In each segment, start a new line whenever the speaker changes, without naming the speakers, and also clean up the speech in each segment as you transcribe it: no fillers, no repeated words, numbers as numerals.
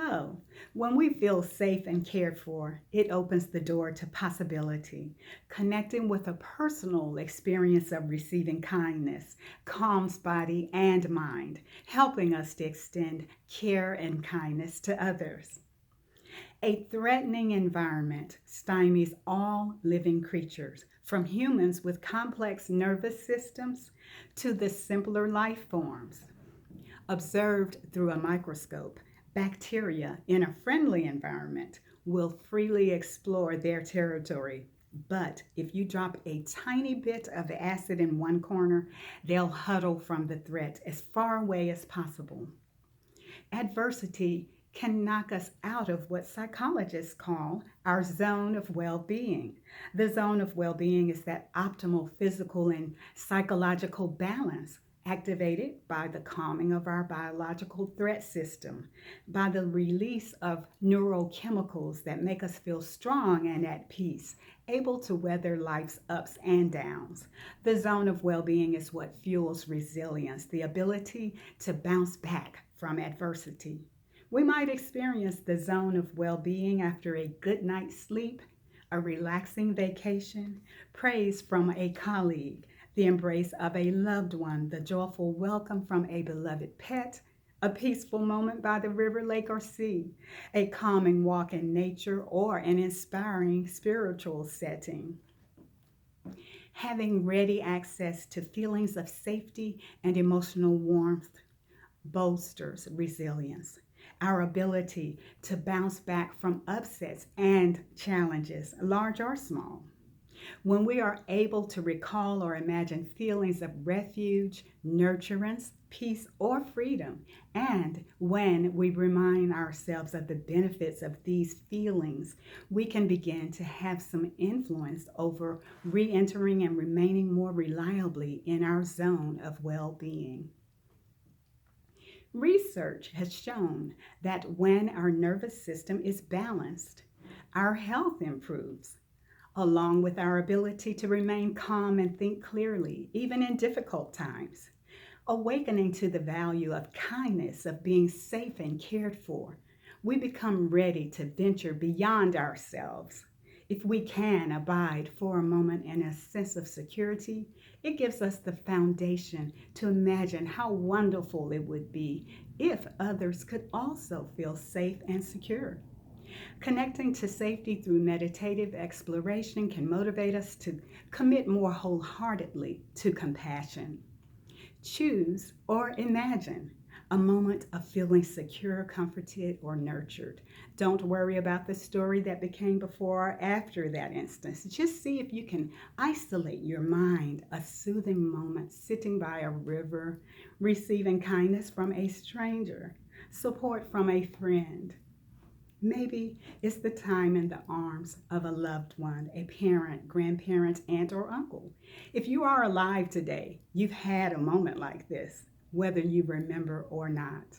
Oh, when we feel safe and cared for, it opens the door to possibility. Connecting with a personal experience of receiving kindness calms body and mind, helping us to extend care and kindness to others. A threatening environment stymies all living creatures, from humans with complex nervous systems to the simpler life forms. Observed through a microscope, bacteria in a friendly environment will freely explore their territory. But if you drop a tiny bit of acid in one corner, they'll huddle from the threat as far away as possible. Adversity can knock us out of what psychologists call our zone of well being. The zone of well being is that optimal physical and psychological balance activated by the calming of our biological threat system, by the release of neurochemicals that make us feel strong and at peace, able to weather life's ups and downs. The zone of well being is what fuels resilience, the ability to bounce back from adversity. We might experience the zone of well being after a good night's sleep, a relaxing vacation, praise from a colleague, the embrace of a loved one, the joyful welcome from a beloved pet, a peaceful moment by the river, lake, or sea, a calming walk in nature, or an inspiring spiritual setting. Having ready access to feelings of safety and emotional warmth bolsters resilience, our ability to bounce back from upsets and challenges, large or small. When we are able to recall or imagine feelings of refuge, nurturance, peace, or freedom, and when we remind ourselves of the benefits of these feelings, we can begin to have some influence over re entering and remaining more reliably in our zone of well being. Research has shown that when our nervous system is balanced, our health improves, along with our ability to remain calm and think clearly, even in difficult times. Awakening to the value of kindness, of being safe and cared for, we become ready to venture beyond ourselves. If we can abide for a moment in a sense of security, it gives us the foundation to imagine how wonderful it would be if others could also feel safe and secure. Connecting to safety through meditative exploration can motivate us to commit more wholeheartedly to compassion. Choose or imagine a moment of feeling secure, comforted, or nurtured. Don't worry about the story that became before or after that instance. Just see if you can isolate your mind a soothing moment sitting by a river, receiving kindness from a stranger, support from a friend. Maybe it's the time in the arms of a loved one, a parent, grandparent, aunt, or uncle. If you are alive today, you've had a moment like this, whether you remember or not.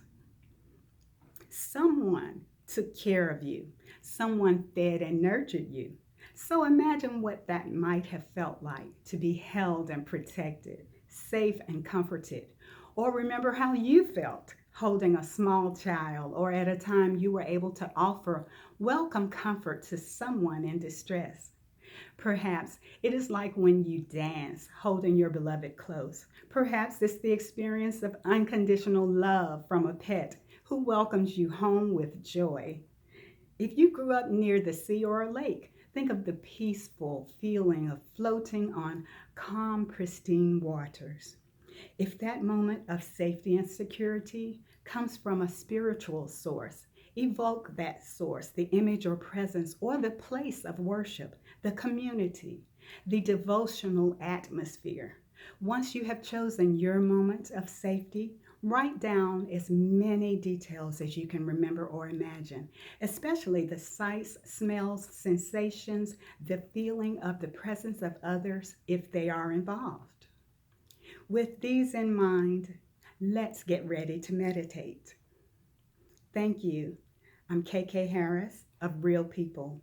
Someone took care of you, someone fed and nurtured you. So imagine what that might have felt like to be held and protected, safe and comforted. Or remember how you felt holding a small child, or at a time you were able to offer welcome comfort to someone in distress. Perhaps it is like when you dance, holding your beloved close. Perhaps it's the experience of unconditional love from a pet who welcomes you home with joy. If you grew up near the sea or a lake, think of the peaceful feeling of floating on calm, pristine waters. If that moment of safety and security comes from a spiritual source, evoke that source, the image or presence or the place of worship, the community, the devotional atmosphere. Once you have chosen your moment of safety, write down as many details as you can remember or imagine, especially the sights, smells, sensations, the feeling of the presence of others if they are involved. With these in mind, let's get ready to meditate. Thank you. I'm KK Harris of Real People.